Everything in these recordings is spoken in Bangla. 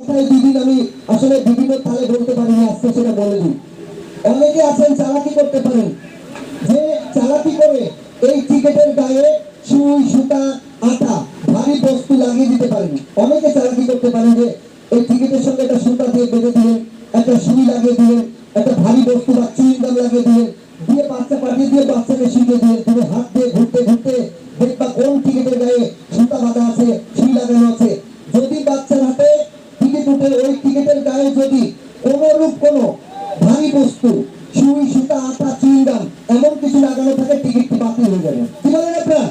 দুদিন আমি আসলে বিভিন্ন তালে বলতে পারিনি, আজকে সেটা বলে দিই। অনেকে আছেন চালাকি করতে পারেন, যে চালাকি করে এই টিকেটের গায়ে সুই সুতা আটা ভারী বস্তু লাগিয়ে দিতে পারেন। অনেকে চালাকি করতে পারেন যে এই টিকেটের সঙ্গে একটা সুতা দিয়ে বেঁধে দিলেন, একটা সুই লাগিয়ে দিলেন, একটা ভারী বস্তু বা চুইংগাম লাগিয়ে দিলেন, দিয়ে বাচ্চা পাঠিয়ে দিয়ে বাচ্চাকে শিখিয়ে দিলেন। তুমি হাত দিয়ে ঘুরতে ঘুরতে দেখবা কোন টিকেটের গায়ে সুতা বাঁধা আছে, সুই লাগানো আছে। যদি বাচ্চার হাতে টিকিট উঠে ওই টিকিটের গায়ে যদি কোনরূপ কোনো ভারী বস্তু সুই সুতা আটা চুইংগাম এমন কিছু লাগানো থাকে, টিকিটটি বাতিল হয়ে যাবে। কি বলেন আপনারা?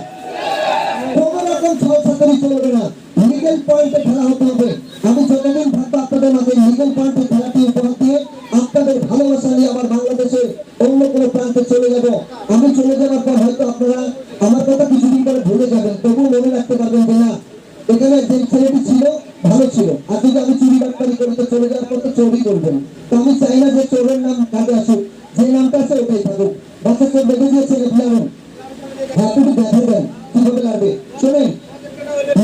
কোন রকম ছলছাতুরি চলবে না, লিগেল পয়েন্টে খেলা হতে হবে। আমি যতদিন থাকবো আপনাদের মাঝে লিগেল পয়েন্টে খেলাটি উপহার দিয়ে আপনাদের ভালোবাসা নিয়ে আমার বাংলাদেশের অন্য কোনো প্রান্তে চলে যাব। আমি চলে যাওয়ার পর হয়তো আপনারা আমার কথা কিছুদিন পরে ভুলে যাবেন, তবু মনে রাখতে পারবেন যে না, এখানে যে ছেলেটি ছিল ভালো ছিল। আর যদি আমি চুরি বাটপারি করি তো চলে যাওয়ার পর তো চোরই করবেন। তো আমি চাই না যে চোরের নাম কাজে আসুক, যে নামটা আছে ওটাই থাকুক। বাচ্চা চোর দেখে দিয়েছে এফলামেন, হ্যাঁ একটু দেখে দেন কিভাবে লাগবে। শোনেন,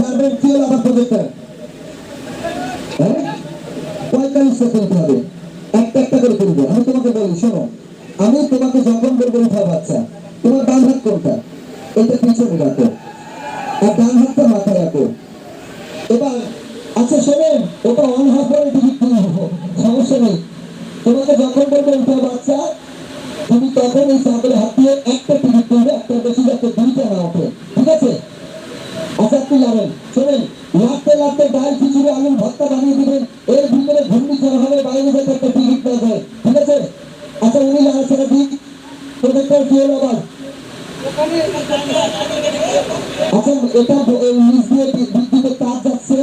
লাগবে কি হলো আমার প্রজেক্টর, হ্যাঁ 45 সেকেন্ড হবে, একটা একটা করে করবো। আমি তোমাকে বলি, শোনো, আমি তোমাকে যখন বলবো উঠা বাচ্চা, তোমার ডান হাত কোনটা? এটা পিছনে রাখো আর ডান হাতটা মাথায় রাখো। এবার আচ্ছা শোনেন, ওটা অন হওয়ার পরে টিকিট কিনে নেবো, সমস্যা নেই। তোমাকে যখন বলবো উঠা বাচ্চা, তুমি তখন এই সাইকেলে হাত দিয়ে একটা টিকিট কিনবে, একটা বেশি যাতে দুইটা না ওঠে, ঠিক আছে? আচ্ছা আপনি যাবেন, শোনেন, লাগতে লাগতে ডাল খিচুড়ি আলুর ভর্তা বানিয়ে দিবেন, এর ভিতরে ঘূর্ণিঝড় হবে, বাইরে যাতে একটা টিকিট না যায়, ঠিক আছে? আচ্ছা উনি আলোচনা দিক, প্রজেক্টর কি হলো আবার? আচ্ছা এটা নিজ দিয়ে বিদ্যুতের তার যাচ্ছে,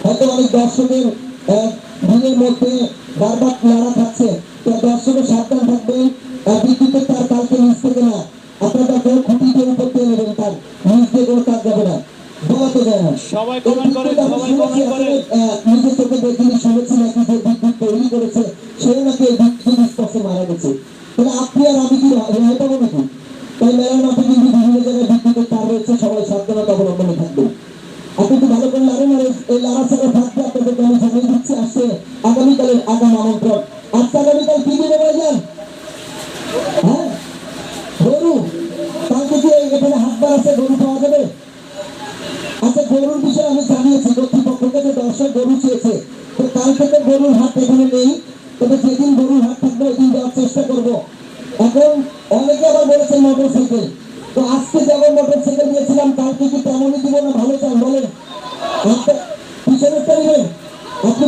হয়তো অনেক দর্শকের ভিড়ের মধ্যে বারবার নাড়া খাচ্ছে। তো দর্শকের সাবধান থাকবেন, বিদ্যুতের তার কালকে নিচ থেকে না, আপনারা কেউ খুঁটিতে উপর দিয়ে নেবেন, তার নিচ দিয়ে কোনো তার যাবে না, বলাতে যায় না। সবাই কমেন্ট করে, সবাই কমেন্ট করে। নিজের চোখে দেখিনি, শুনেছি নাকি যে বিদ্যুৎ তৈরি করেছে সেও নাকি এই বিদ্যুৎ স্পর্শে মারা গেছে। তাহলে আপনি আর আমি কি রেহাই পাবো নাকি? তাই মেলার মাঠে কিন্তু বিভিন্ন জায়গায় বিদ্যুতের তার রয়েছে, সবাই সাবধানতা অবলম্বনে থাকবে। আপনি তো ভালো করে লাড়েন, আর এই লাড়াছাড়া থাকবে আপনাদেরকে আমি জানিয়ে দিচ্ছি, আসছে আগামীকালের আগাম আমন্ত্রণ। আজকে আগামীকাল কি দিনে যান, হ্যাঁ গরু, কালকে কি এখানে হাটবার আছে, গরু পাওয়া যাবে? আচ্ছা গরুর বিষয়ে আমি জানিয়েছি কর্তৃপক্ষকে যে দর্শক গরু চেয়েছে, তো কাল থেকে গরুর হাট এখানে নেই, তবে যেদিন গরুর হাট থাকবে ওই দিন দেওয়ার চেষ্টা করবো। এখন অনেকে আবার বলেছেন মোটর সাইকেল, তো আজকে যেমন মোটর সাইকেল দিয়েছিলাম কালকে কি তেমনই দিব না? ভালো চান বলেন, পিছনে নেবেন আপনি।